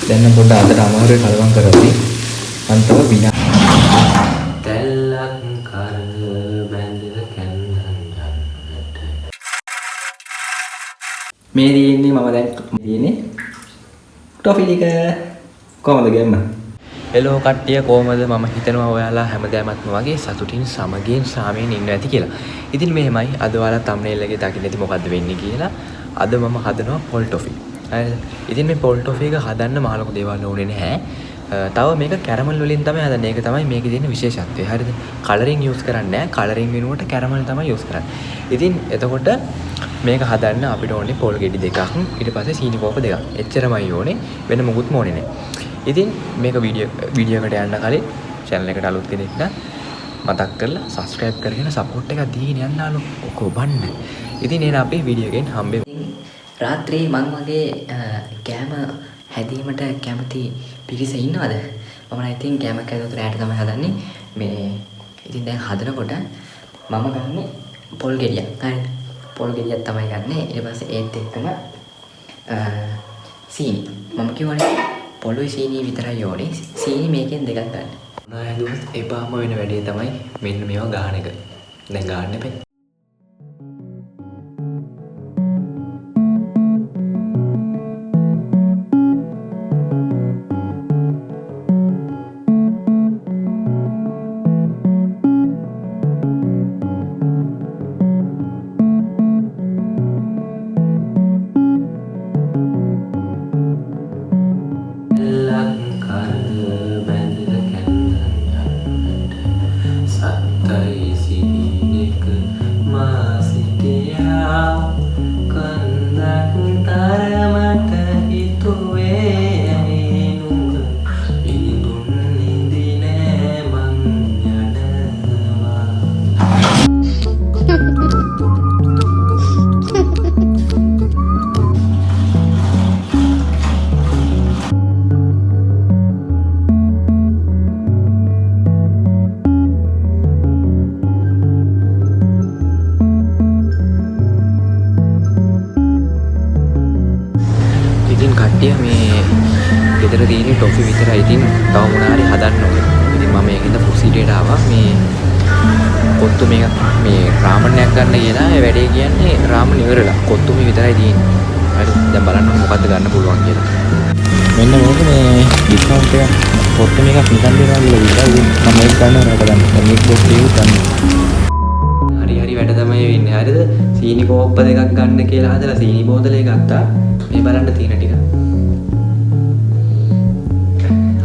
දැන් නම් පොඩ්ඩක් අතට අමාරුවේ කලවම් කරද්දී අන්තව විනා තැල්ලක් කර බැඳ කැන්නන්ට මේ තියෙන්නේ මම දැන් තියෙන්නේ ටොෆි ටික කොහමද ගන්න? හෙලෝ කට්ටිය කොහමද? මම හිතනවා ඔයාලා හැමදාමත්ම වගේ සතුටින් සමගියෙන් සාමයෙන් ඉන්න ඇති කියලා. ඉතින් මෙහෙමයි අද ඔයාලා thumbnail එකේ දකින්න ඇති මොකද්ද වෙන්නේ කියලා. අද මම හදනවා පොල් ටොෆි. හරිද? ඉතින් මේ පොල් ටොෆි එක හදන්න මහ ලොකු දේවල් ඕනේ නැහැ. තව මේක කැරමල් වලින් තමයි හදන්නේ. ඒක තමයි මේකේ තියෙන විශේෂත්වය. හරිද? කලරින් යූස් කරන්නේ නැහැ. කලරින් වෙනුවට කැරමල් තමයි යූස් කරන්නේ. ඉතින් එතකොට මේක හදන්න අපිට ඕනේ පොල් ගෙඩි දෙකක්, ඊට පස්සේ සීනි කෝප දෙකක්. එච්චරමයි ඕනේ. වෙන මොකුත් ඕනේ නැහැ. ඉතින් මේක වීඩියෝ එකට යන්න කලින් channel එකට අලුත් කෙනෙක් නම් මතක් කරලා subscribe කරගෙන support එකක් දීගෙන යන්නලු. ඔකෝ බන්න. ඉතින් එන අපේ වීඩියෝ එකෙන් හම්බෙමු. රාත්‍රියේ මං වගේ කෑම හැදීමට කැමති පිරිස ඉන්නවද? මම ඉතින් කෑමක් හැදුවත් රැට තමයි හදන්නේ. මේ ඉතින් දැන් හදනකොට මම ගන්නේ පොල් ගෙඩියක්. හරිද? පොල් ගෙඩියක් තමයි ගන්නෙ. ඊට පස්සේ ඒත් එක්කම සීනි. මම කියවනේ පොළොයි සීනි විතරයි ඕනේ. සීනි මේකෙන් දෙකක් ගන්න. මොනවා හැදුවත් එපාම වෙන වැඩේ තමයි මෙන්න මේවා ගාන එක. දැන් ගන්න එපේ. කට්ටිය මේ ගෙදර තියෙන ටොෆි විතරයි. ඉතින් තව මොනවා හරි හදන්න ඕනේ. ඉතින් මම මේකෙන්ද ෆුසිටේට ආවා. මේ කොත්තු මේක මේ රාමණයක් ගන්න කියලා ඒ වැඩේ කියන්නේ රාමණ ඉවරලා. කොත්තු මේ විතරයි තියෙන්නේ. හරි දැන් බලන්න මොකද්ද ගන්න පුළුවන් කියලා. මෙන්න මේක මේ ඩිස්කවුන්ට් එක පොට්ට මේකක් නිකන් දෙනවා කියලා විතරයි. මම මේක ගන්නවා රට ගන්න. මේක පොට්ට එක ගන්න. හරි වැඩ තමයි වෙන්නේ. හරිද? සීනි කෝප්ප දෙකක් ගන්න කියලා හදලා සීනි බෝතලේ ගත්තා. මේ බලන්න තියෙන ටික.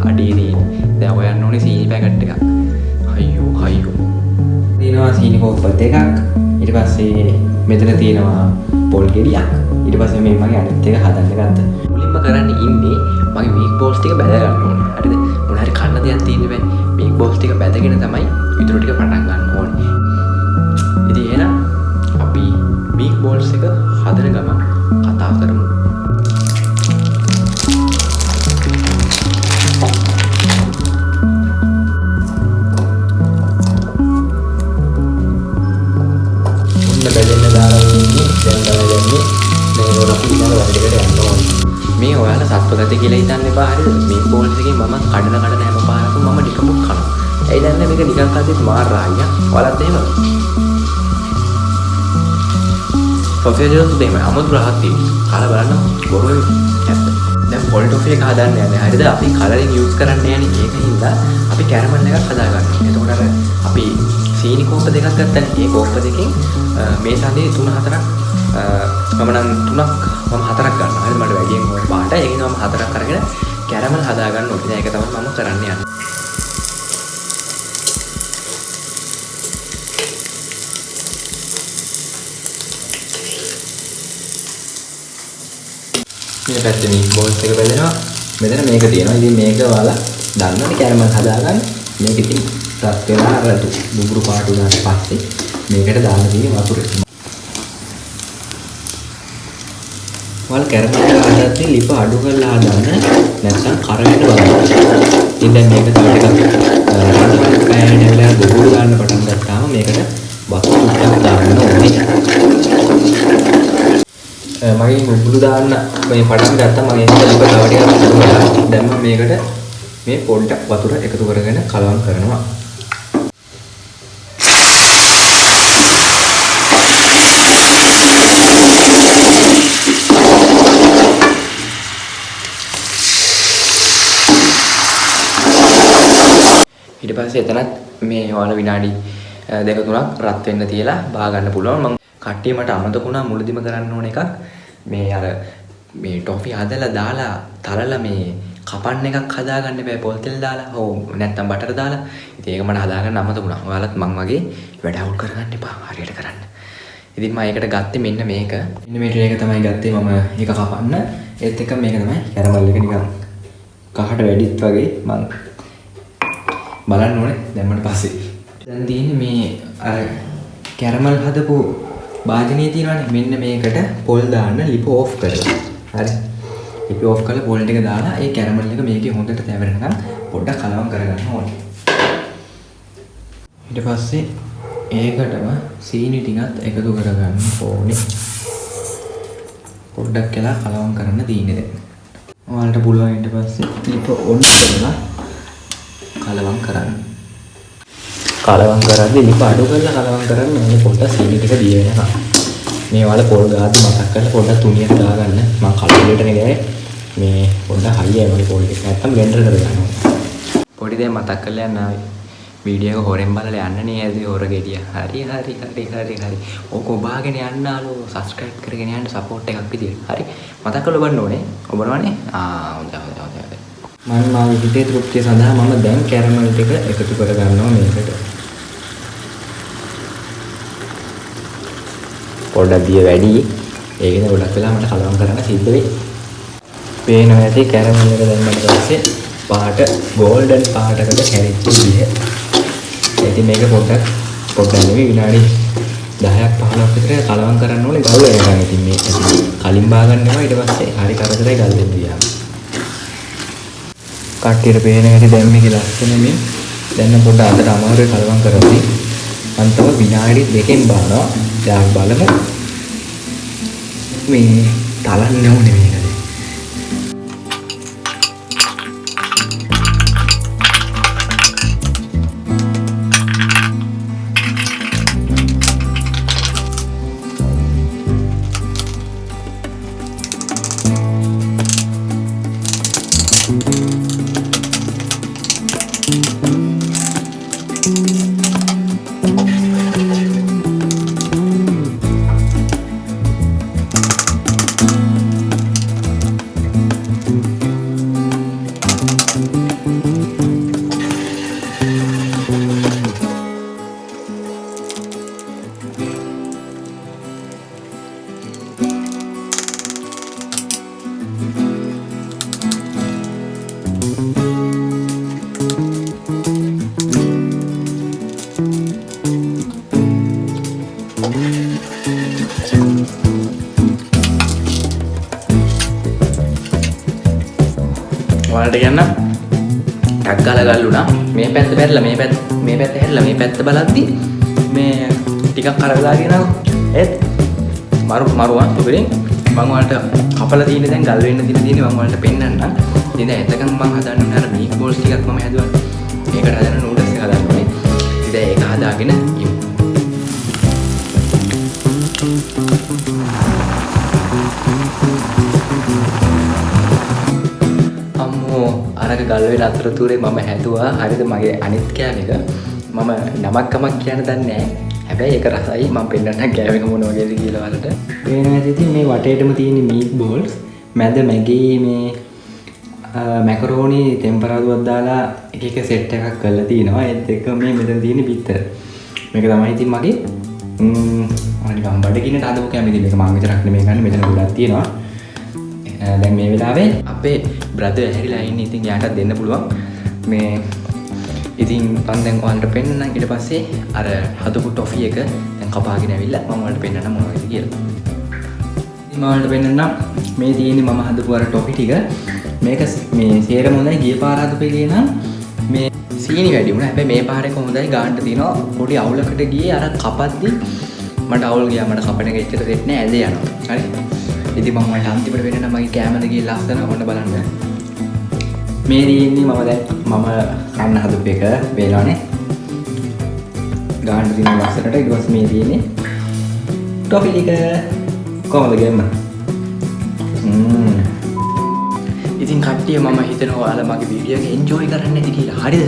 අඩියේ දැන් හොයන්න ඕනේ සීනි පැකට් එකක්. අයියෝ. තියෙනවා සීනි කෝප්ප දෙකක්. ඊට පස්සේ මෙතන තියෙනවා පොල් ගෙඩියක්. ඊට පස්සේ මේ මගේ අනිත් එක හදන්න ගත්තා. මුලින්ම කරන්න ඉන්නේ මගේ මීට් බෝල්ස් ටික බැද ගන්න ඕනේ. හරිද? මොන හරි කන්න දෙයක් තියෙන්න බෑ. මීට් බෝල්ස් ටික බැදගෙන තමයි ඉතුරු ටික පටන් ගන්න ඕනේ. ඉතින් එහෙනම් අපි මීට් බෝල්ස් එක හදන ගමන් කතා කරමු. මේ ඔයාලා සත්වගත කියලා හිතන්න එපා. හරිද? මේ බෝල්ස් එකෙන් මම කඩන හැම පාරකම මම නිකම්ම කනවා. ඇයි දන්නේ මේක නිකන් කද්දිත් මාර රායියා. ඔයාලත් එහෙමද? ටොෆි එක දෙන්න අමුතු රහක් තියෙනවා. කාලා බලන්න බොරුවේ ඇත්ත. දැන් පොල් ටොෆි එක හදන්න යන්නේ. හරිද? අපි කලරින් යූස් කරන්නේ නැහැ. ඒකින්ද අපි කැරමල් එකක් හදාගන්නවා. එතකොට අර අපි සීනි කෝප්ප දෙකක් ගත්තනේ. ඒ කෝප්ප දෙකෙන් මේ සඳේ 3-4ක් මම නම් 4ක් ගන්නවා. හරිද? මට වැඩියෙන් ඕන පාට. ඒකෙන් මම 4ක් අරගෙන කැරමල් හදාගන්න ඕනේ. දැන් ඒක තමයි මම කරන්න යන්නේ. මේ පැත්තේ මේ බෝල්ස් එක බෙදෙනවා. මෙතන මේක තියෙනවා. ඉතින් මේක ඔයාලා දන්නවනේ කැරමල් හදාගන්න. මේක ඉතින් රත් වෙලා අර දුඹුරු පාට උනාට පස්සේ මේකට දාන්න තියෙන වතුර. ඔයාලා කැරමල් හදාද්දී ලිප අඩු කරලා හදන්න. නැත්නම් කරගෙන බලන්න. ඉතින් දැන් මේක තව ටිකක් කෑනෙලා දුඹුරු දාන්න පටන් ගත්තාම මේකට වතුර ටිකක් දාන්න ඕනේ. මගේ මුගුරු දාන්න මේ පටන් ගත්තා. මම ඒක ලිප තව ටිකක් අඩු කරලා දැන් මේකට මේ පොඩ්ඩක් වතුර එකතු කරගෙන කලවම් කරනවා. ඊට පස්සේ එතනත් මේ ඔයාලා විනාඩි දෙක තුනක් රත් වෙන්න තියලා බා ගන්න පුළුවන්. මම කට්ටිය මට අමතක වුණා මුලදිම කරන්න ඕන එකක්. මේ අර මේ ටොෆි හදලා දාලා තලලා මේ කපන්න එකක් හදාගන්න බෑ පොල් තෙල් දාලා. ඔව් නැත්තම් බටර් දාලා. ඉතින් ඒක මට හදාගන්න අමතක වුණා. ඔයාලත් මං වගේ වැඩ අවුල් කරගන්න එපා. හරියට කරන්න. ඉතින් මම ඒකට ගත්තේ මෙන්න මේක. මෙන්න මේ ට්‍රේ එක තමයි ගත්තේ මම ඒක කපන්න. ඒත් එක්ක මේක තමයි කැරමල් එක නිකන් කහට වැඩිත් වගේ මං බලන්න ඕනේ දැම්මට පස්සේ. දැන් තියෙන්නේ මේ අර කැරමල් හදපු භාජනයේ තියෙනවානේ මෙන්න මේකට පොල් දාන්න ලිප ඕෆ් කරලා. හරි. ලිප ඕෆ් කරලා පොල් ටික දාලා ඒ කැරමල් එක මේකේ හොඳට තැවෙනකම් පොඩ්ඩක් කලවම් කරගන්න ඕනේ. ඊට පස්සේ ඒකටම සීනි ටිකත් එකතු කරගන්න ඕනේ. පොඩ්ඩක් කියලා කලවම් කරන්න තියෙන්නේ දැන්. ඔයාලට පුළුවන් ඊට පස්සේ ලිප ඔන් කරලා කලවම් කරන්න. කලවම් කරද්දී ලිප අඩු කරලා කලවම් කරන්න ඕනේ පොඩ්ඩක් සීනි ටික දී වෙනවා. මේ වල පොල් ගාද්දි මතක් කරලා පොඩ්ඩක් තුනියට දාගන්න. මම කලුලෙටනේ ගෑවේ. මේ පොඩ්ඩක් හයියයි මගේ පොල් ටික නැත්තම් බ්ලෙන්ඩර් කරගන්න ඕනේ. පොඩි දෙයක් මතක් කරලා යන්න ආවේ. වීඩියෝ එක හොරෙන් බලලා යන්න නේ ඇදී හොර ගෙඩිය. හරි. ඕක ඔබාගෙන යන්න ආලෝ සබ්ස්ක්‍රයිබ් කරගෙන යන්න සපෝට් එකක් විදියට. හරි. මතක් කරලා බලන්න ඕනේ. ඔබනවනේ. හොඳයි. මම මාගේ හිතේ තෘප්තිය සඳහා මම දැන් කැරමල් ටික එකතු කර ගන්නවා මේකට. පොඩ්ඩක් දිය වැඩි. ඒකෙන් ගොඩක් වෙලා මට කලවම් කරන්න සිද්ධ වෙයි. පේනවා ඇති කැරමල් එක දැම්මට පස්සේ පාට ගෝල්ඩන් පාටකට කැරිච්ච විදිහ. ඉතින් මේක පොඩ්ඩක් නෙවෙයි විනාඩි 10ක් 15ක් විතර කලවම් කරන්න ඕනේ ගල් වෙනකන්. ඉතින් මේ කලින් බා ගන්නවා ඊට පස්සේ හරි කරදරයි ගල් දෙන්න ගියාම. කට්ටියට පේන හැටි දැන් මේක ලස්සන මේ දැන් පොඩ්ඩක් අතට අමාරුයි කලවම් කරද්දී. මම තව විනාඩි 2කින් බානවා. දැන් බලමු. මේ තලන්න ඕනේ මේක. ඔයාලට කියන්න ටක් ගාලා ගල්ලුණා. මේ පැත්ත බැලලා මේ පැත්ත හැරිලා මේ පැත්ත බලද්දි මේ ටිකක් කරලා කියනවා. ඒත් මරුවා උපරින් මම ඔයාලට කපලා තියෙන දැන් ගල් වෙන්න තියෙන මම ඔයාලට පෙන්නන්නම්. ඉතින් දැන් එතකන් මම හදාන්න අර මීට් බෝල්ස් ටිකක් මම හැදුවා. ඒකට හදන්න නූඩල්ස් එක හදන්න ඕනේ. ඉතින් ඒක හදාගෙන අරක ගල් වෙන අතරතුරේ මම හැදුවා. හරිද මගේ අනිත් කෑම එක මම නමක්කමක් කියන්න දන්නේ නැහැ. හැබැයි ඒක රසයි. මම පෙන්නන්න කෑම එක මොන වගේද කියලා වලට. පේනවා ඉතින් මේ වටේටම තියෙන මීට් බෝල්ස් මැද මැගී මේ මැකරෝනි ටෙම්පරාදුවක් දාලා එක සෙට් එකක් කරලා තිනවා. ඒත් එක්ක මේ මෙතන තියෙන බිත්තර. මේක තමයි ඉතින් මගේ නිකන් බඩගින්නට හදපු කෑම. ඉතින් මේක මම විතරක් නෙමෙයි ගන්න. මෙතන ගොඩක් තියෙනවා. දැන් මේ වෙලාවේ අපේ බ්‍රදර් ඇහැරිලා ඉන්නේ. ඉතින් යාටත් දෙන්න පුළුවන්. මේ ඉතින් මම දැන් ඔයාලට පෙන්නන්නම් ඊට පස්සේ අර හදපු ටොෆි එක දැන් කපාගෙන ඇවිල්ලා මම ඔයාලට පෙන්නන්නම් මොනවද කියලා. ඉතින් මම ඔයාලට පෙන්නන්නම් මේ තියෙන්නේ මම හදපු අර ටොෆි ටික. මේක මේ සේරම හොඳයි. ගිය පාර හදපු එකේ නම් මේ සීනි වැඩි වුණා. හැබැයි මේ පාරේ කොහොමදයි ගාන්න තියෙනවා. පොඩි අවුලකට ගියේ අර කපද්දි මට අවුල් ගියා. මට කපන එක එච්චර දෙත් නෑ. ඇද යනවා. හරි. ඉතින් මම ඔයාලට අන්තිමට වෙන්න නම් මගේ කැමරේ ගියේ ලස්සන ඔන්න බලන්න. මේ තියෙන්නේ මම දැන් කන්න හදපු එක වේලානේ ගාන්න තියෙන වස්සරට ඊට පස්සේ මේ තියෙන්නේ ටොෆි එක කොහොමද ගේම ඉතින් කට්ටිය මම හිතනවා ඔයාලා මගේ වීඩියෝ එක එන්ජොයි කරන්න ඇති කියලා හරිද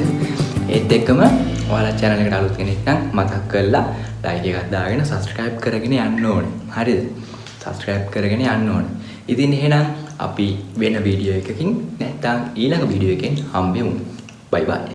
ඒත් එක්කම ඔයාලා channel එකට අලුත් කෙනෙක් නම් මතක් කරලා like එකක් දාගෙන subscribe කරගෙන යන්න ඕනේ හරිද subscribe කරගෙන යන්න ඕනේ ඉතින් එහෙනම් අපි වෙන වීඩියෝ එකකින් නැත්නම් ඊළඟ වීඩියෝ එකෙන් හම්බෙමු bye bye